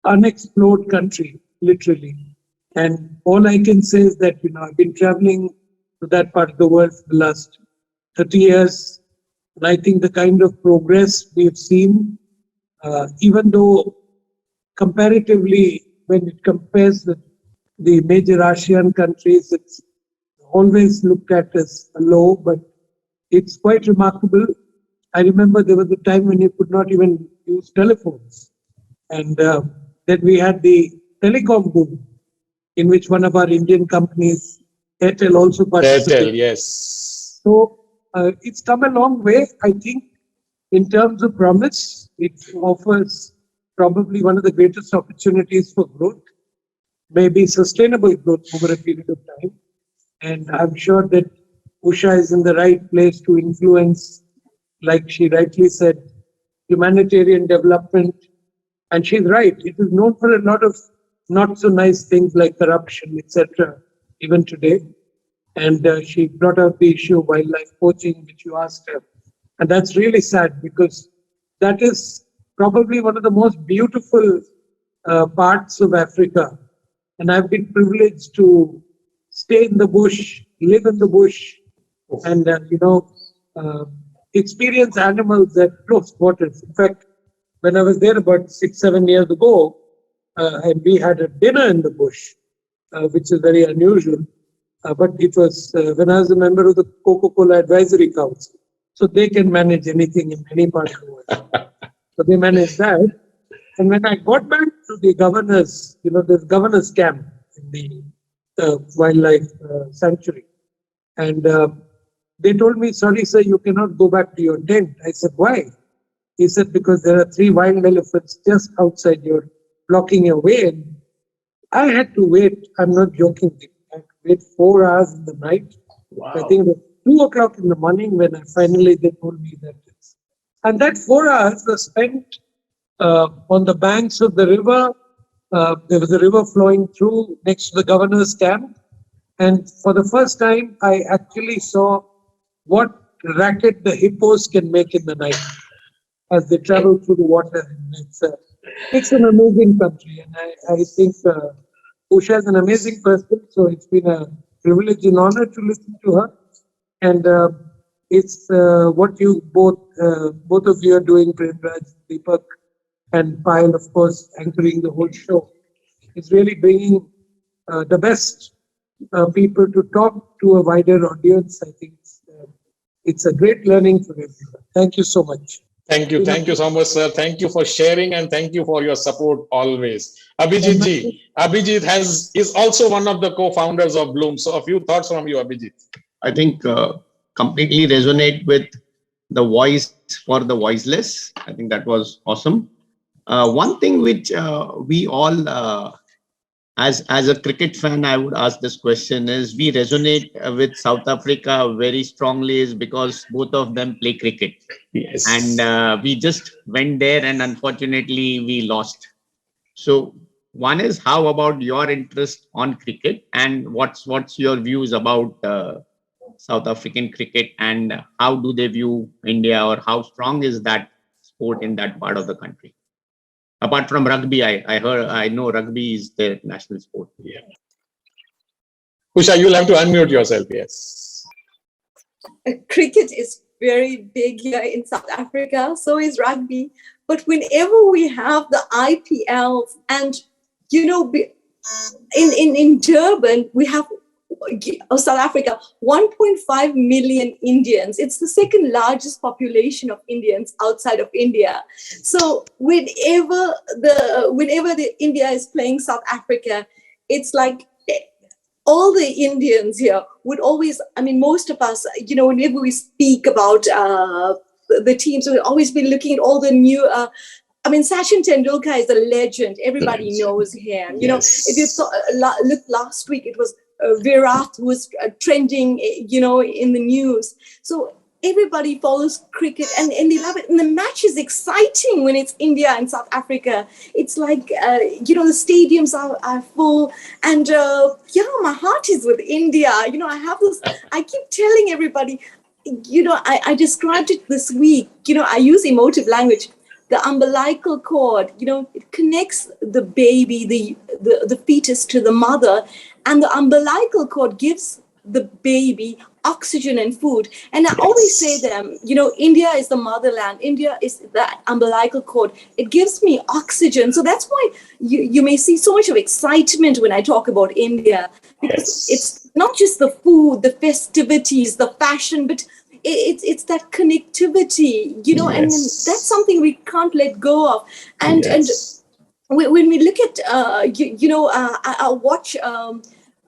unexplored country, literally. And all I can say is that, I've been traveling to that part of the world for the last 30 years. And I think the kind of progress we have seen, even though comparatively, when it compares with the major ASEAN countries, it's always looked at as a low, but it's quite remarkable. I remember there was a time when you could not even use telephones. And then we had the telecom boom, in which one of our Indian companies, Airtel, also participated. Airtel, yes. So it's come a long way. I think in terms of promise, it offers probably one of the greatest opportunities for growth, maybe sustainable growth over a period of time. And I'm sure that Usha is in the right place to influence, like she rightly said, humanitarian development. And she's right. It is known for a lot of not so nice things like corruption, etc., even today. And she brought up the issue of wildlife poaching, which you asked her. And that's really sad, because that is probably one of the most beautiful parts of Africa. And I've been privileged to stay in the bush, live in the bush, and experience animals at close quarters. In fact, when I was there about 6-7 years ago, and we had a dinner in the bush, which is very unusual. But it was when I was a member of the Coca-Cola Advisory Council. So they can manage anything in any part of the world. So they managed that. And when I got back to the governor's, there's governor's camp in the wildlife sanctuary. And they told me, sorry, sir, you cannot go back to your tent. I said, why? He said, because there are 3 wild elephants just outside your, blocking your way. And I had to wait. I'm not joking. I had to wait 4 hours in the night. Wow. I think it was 2 o'clock in the morning when they told me that. And that 4 hours was spent on the banks of the river. There was a river flowing through next to the governor's camp. And for the first time, I actually saw what racket the hippos can make in the night as they travel through the water. And it's an amazing country. And I think Usha is an amazing person. So it's been a privilege and honor to listen to her. And it's what you both of you are doing, Premraj, Deepak, and Payal, of course, anchoring the whole show. It's really bringing the best people to talk to a wider audience. I think it's a great learning for everyone. Thank you so much. Thank you so much, sir. Thank you for sharing, and thank you for your support always. Abhijit ji, Abhijit is also one of the co-founders of Bloom. So a few thoughts from you, Abhijit. I think completely resonate with the voice for the voiceless. I think that was awesome. One thing which we all, as a cricket fan, I would ask this question is, we resonate with South Africa very strongly is because both of them play cricket. Yes. And we just went there and unfortunately we lost. So one is, how about your interest on cricket, and what's your views about South African cricket, and how do they view India, or how strong is that sport in that part of the country? Apart from rugby, I know rugby is their national sport. Yeah. Usha, you'll have to unmute yourself. Yes. Cricket is very big here in South Africa, so is rugby. But whenever we have the IPLs, and in Durban, we have South Africa, 1.5 million Indians. It's the second largest population of Indians outside of India. So whenever the India is playing South Africa, it's like all the Indians here would always, most of us, whenever we speak about the teams, we'll always be looking at all the new, Sachin Tendulkar is a legend. Everybody knows him. Yes. If you look last week, it was Virat who was trending, in the news. So everybody follows cricket and they love it. And the match is exciting when it's India and South Africa. It's like, the stadiums are full. And my heart is with India. I keep telling everybody, I described it this week. I use emotive language. The umbilical cord, it connects the baby, the fetus to the mother, and the umbilical cord gives the baby oxygen and food. And I always say them, India is the motherland. India is the umbilical cord. It gives me oxygen. So that's why you may see so much of excitement when I talk about India, because it's not just the food, the festivities, the fashion, but it's that connectivity, and that's something we can't let go of. And when we look at, I watch,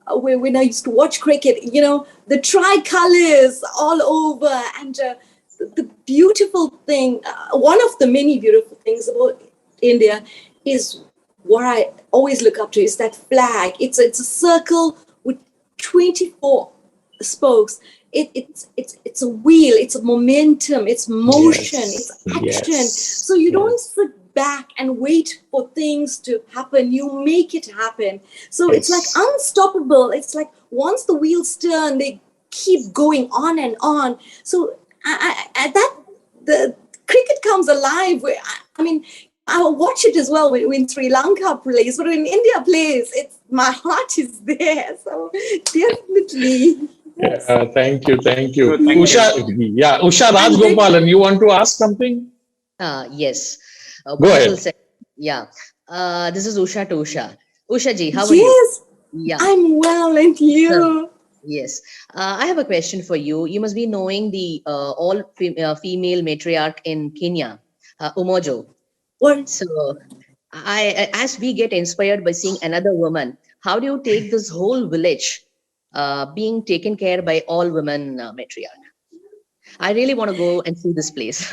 when I used to watch cricket, the tricolors all over, and the beautiful thing, one of the many beautiful things about India is what I always look up to is that flag. It's a circle with 24 spokes. It's a wheel, it's a momentum, it's motion, it's action. So you don't sit back and wait for things to happen, you make it happen. So it's like unstoppable. It's like once the wheels turn, they keep going on and on. So the cricket comes alive. I watch it as well when Sri Lanka plays, but when India plays, my heart is there. So definitely. Thank you. Usha, Usha Rajgopalan, you want to ask something? Yes. Go ahead. This is Usha to Usha. Usha ji, how are you? Yes. Yeah. I'm well, and you? Yes. I have a question for you. You must be knowing the all female matriarch in Kenya, Umojo. What? So, as we get inspired by seeing another woman, how do you take this whole village being taken care by all women matriarch? I really want to go and see this place.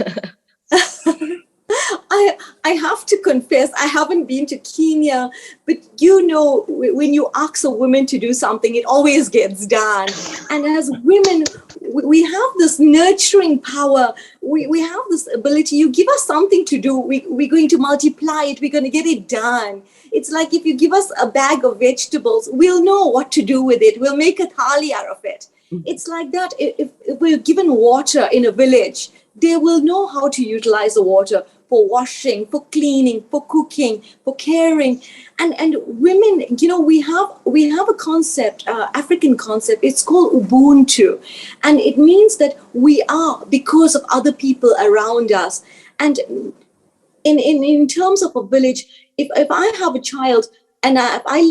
I have to confess, I haven't been to Kenya, but when you ask a woman to do something, it always gets done. And as women, we have this nurturing power. We have this ability. You give us something to do, we're going to multiply it. We're going to get it done. It's like if you give us a bag of vegetables, we'll know what to do with it. We'll make a thali out of it. It's like that. If we're given water in a village, they will know how to utilize the water for washing, for cleaning, for cooking, for caring. And women, we have a concept, African concept, it's called Ubuntu. And it means that we are because of other people around us. And in terms of a village, if I have a child and if I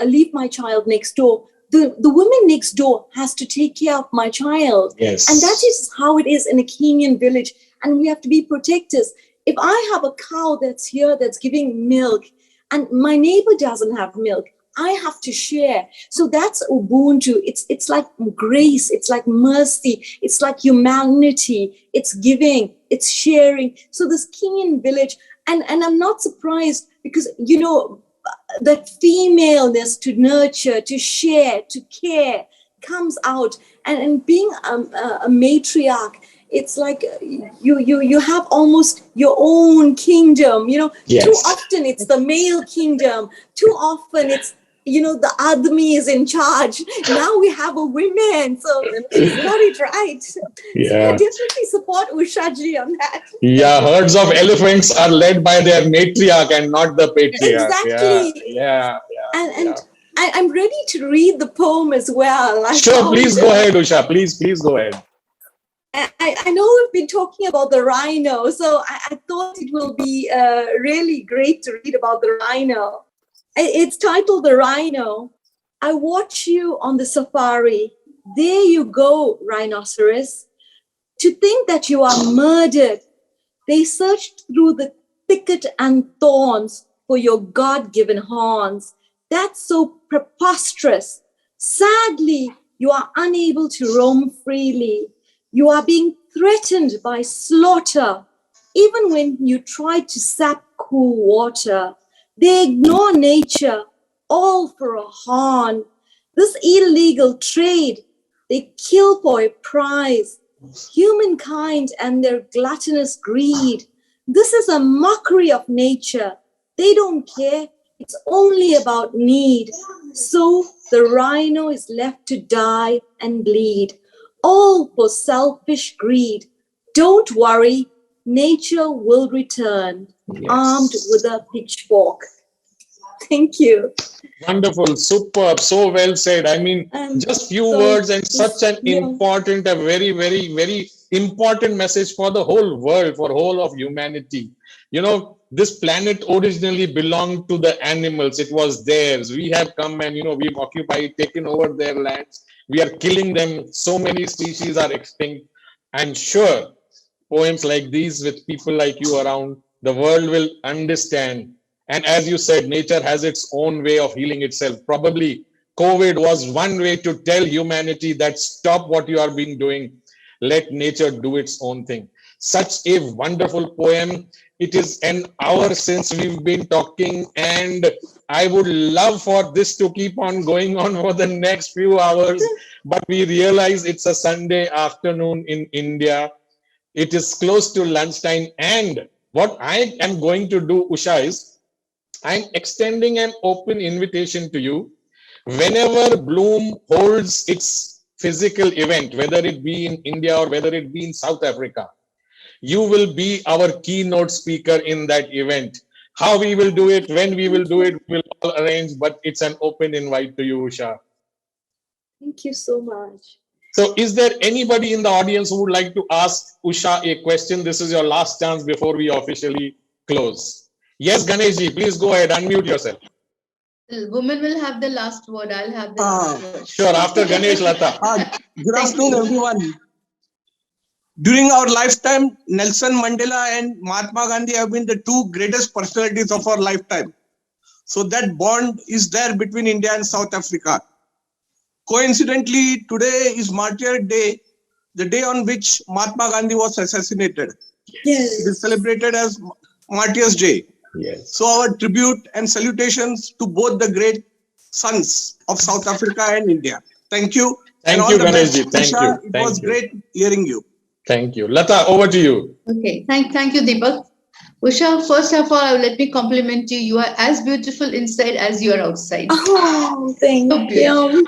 leave my child next door, the woman next door has to take care of my child. Yes. And that is how it is in a Kenyan village. And we have to be protectors. If I have a cow that's here that's giving milk and my neighbor doesn't have milk, I have to share. So that's Ubuntu. It's like grace. It's like mercy. It's like humanity. It's giving. It's sharing. So this Kenyan village, and I'm not surprised because, that femaleness to nurture, to share, to care comes out. And being a matriarch, it's like you have almost your own kingdom. Yes. Too often it's the male kingdom. Too often it's the Admi is in charge. Now we have a woman. So she's got it right. So I Yeah. definitely support Usha ji on that. Yeah, herds of elephants are led by their matriarch and not the patriarch. Exactly. Yeah. I'm ready to read the poem as well. Sure, please go ahead, Usha. Please go ahead. I know we've been talking about the rhino, so I thought it will be really great to read about the rhino. It's titled The Rhino. I watch you on the safari. There you go, rhinoceros. To think that you are murdered. They searched through the thicket and thorns for your God-given horns. That's so preposterous. Sadly, you are unable to roam freely. You are being threatened by slaughter, even when you try to sap cool water. They ignore nature, all for a horn. This illegal trade, they kill for a prize. Humankind and their gluttonous greed. This is a mockery of nature. They don't care. It's only about need. So the rhino is left to die and bleed, all for selfish greed. Don't worry, nature will return, armed with a pitchfork. Thank you. Wonderful, superb, so well said. I mean, just few words and such an important, a very, very, very important message for the whole world, for whole of humanity. This planet originally belonged to the animals. It was theirs. We have come and, we've occupied, taken over their lands. We are killing them. So many species are extinct. I'm sure poems like these with people like you around, the world will understand. And as you said, nature has its own way of healing itself. Probably COVID was one way to tell humanity that stop what you are being doing. Let nature do its own thing. Such a wonderful poem. It is an hour since we've been talking, and I would love for this to keep on going on for the next few hours. But we realize it's a Sunday afternoon in India. It is close to lunchtime. And what I am going to do, Usha, is I'm extending an open invitation to you. Whenever Bloom holds its physical event, whether it be in India or whether it be in South Africa, you will be our keynote speaker in that event. How we will do it, when we will do it, we'll all arrange, but it's an open invite to you, Usha. Thank you so much. So is there anybody in the audience who would like to ask Usha a question? This is your last chance before we officially close. Yes, Ganeshji, please go ahead, unmute yourself. Women will have the last word. I'll have the last word. Sure, after Ganesh, Lata. Good afternoon, everyone. During our lifetime, Nelson Mandela and Mahatma Gandhi have been the two greatest personalities of our lifetime. So that bond is there between India and South Africa. Coincidentally, today is Martyr Day, the day on which Mahatma Gandhi was assassinated. Yes. It is celebrated as Martyrs' Day. Yes. So our tribute and salutations to both the great sons of South Africa and India. Thank you. Thank you, Ganeshji. Thank you. It was great hearing you. Thank you. Lata, over to you. Okay. Thank you, Deepak. Usha, first of all, let me compliment you. You are as beautiful inside as you are outside. Oh, thank you.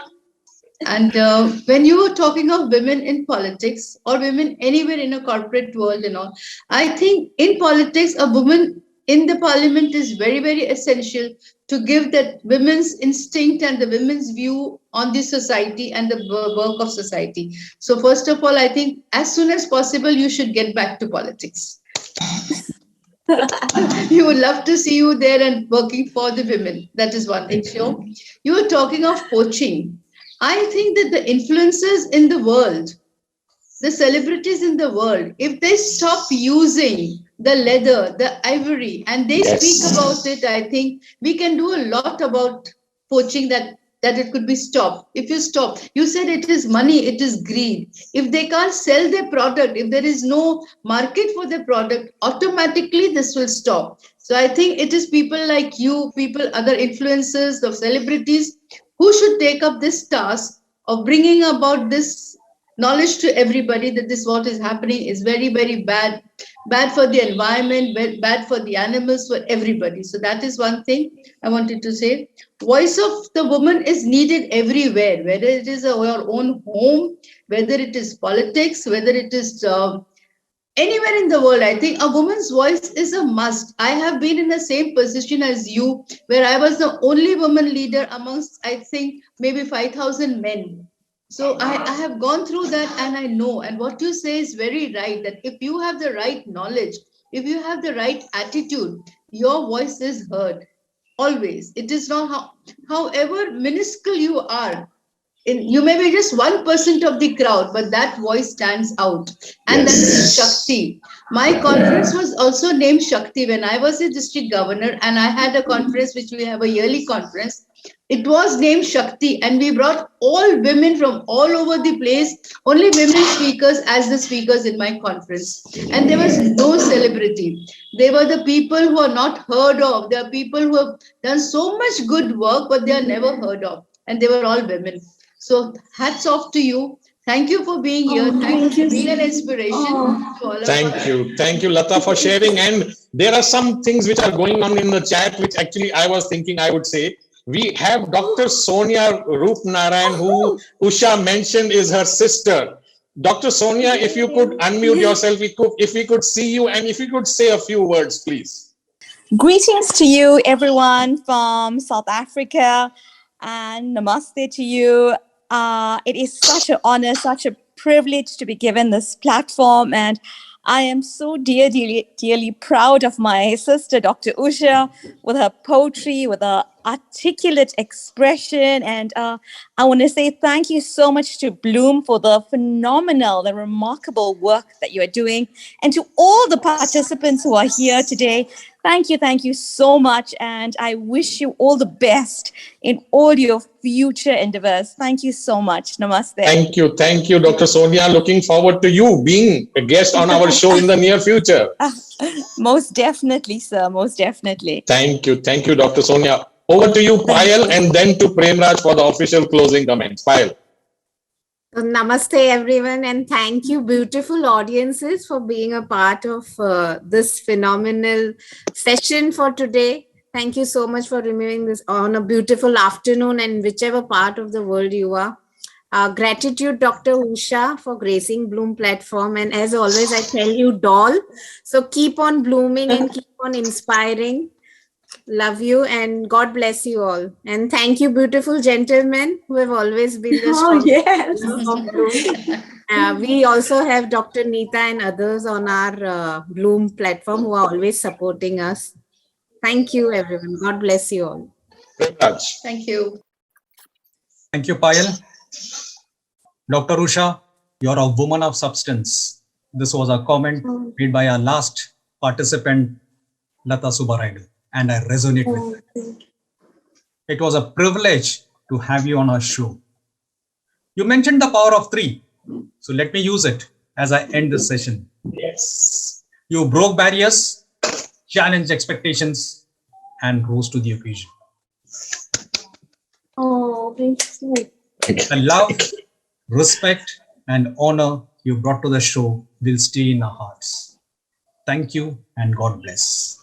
And when you were talking of women in politics or women anywhere in a corporate world and all, I think in politics, a woman in the parliament is very, very essential to give that women's instinct and the women's view on the society and the work of society. So first of all, I think as soon as possible, you should get back to politics. You would love to see you there and working for the women. That is one thing. So you were talking of poaching. I think that the influencers in the world, the celebrities in the world, if they stop using the leather, the ivory, and they speak about it, I think we can do a lot about poaching that it could be stopped. If you stop, you said it is money, it is greed. If they can't sell their product, if there is no market for their product, automatically this will stop. So I think it is people like you, people, other influencers, the celebrities, who should take up this task of bringing about this knowledge to everybody that this what is happening is very, very bad. bad for the environment, bad for the animals, for everybody. So that is one thing I wanted to say. Voice of the woman is needed everywhere, whether it is our own home, whether it is politics, whether it is anywhere in the world. I think a woman's voice is a must. I have been in the same position as you, where I was the only woman leader amongst, I think, maybe 5,000 men. So I have gone through that and I know. And what you say is very right, that if you have the right knowledge, if you have the right attitude, your voice is heard always. It is not however minuscule you are. You may be just 1% of the crowd, but that voice stands out. And that is Shakti. My conference was also named Shakti when I was a district governor, and I had a conference, which we have a yearly conference. It was named Shakti, and we brought all women from all over the place, only women speakers as the speakers in my conference. And there was no celebrity. They were the people who are not heard of. There are people who have done so much good work, but they are never heard of. And they were all women. So hats off to you. Thank you for being here. Thank you for being an inspiration to all of us. Thank you, Lata, for sharing. And there are some things which are going on in the chat, which actually I was thinking I would say. We have Dr. Sonia Roopnarain, who Usha mentioned is her sister. Dr. Sonia, if you could unmute yourself, if we could see you, and if you could say a few words, please. Greetings to you, everyone from South Africa, and namaste to you. It is such an honor, such a privilege to be given this platform, and I am so dearly proud of my sister, Dr. Usha, with her poetry, with her articulate expression. And I want to say thank you so much to Bloom for the phenomenal, the remarkable work that you are doing. And to all the participants who are here today, thank you so much. And I wish you all the best in all your future endeavors. Thank you so much. Namaste. Thank you, Dr. Sonia. Looking forward to you being a guest on our show in the near future. Most definitely, sir. Most definitely. Thank you, Dr. Sonia. Over to you, Payal, and then to Premraj for the official closing comments. Payal. Namaste, everyone, and thank you, beautiful audiences, for being a part of this phenomenal session for today. Thank you so much for remembering this on a beautiful afternoon and whichever part of the world you are. Gratitude, Dr. Usha, for gracing Bloom platform. And as always, I tell you, doll. So keep on blooming and keep on inspiring. Love you and God bless you all. And thank you, beautiful gentlemen who have always been the strong we also have Dr. Neeta and others on our Bloom platform who are always supporting us. Thank you, everyone. God bless you all. Thank you. Thank you, Payal. Dr. Usha, you're a woman of substance. This was a comment made by our last participant, Lata Subbaraidu, and I resonate with it. It was a privilege to have you on our show. You mentioned the power of 3. So let me use it as I end this session. Yes. You broke barriers, challenged expectations, and rose to the occasion. Oh, thank you. The love, respect, and honor you brought to the show will stay in our hearts. Thank you and God bless.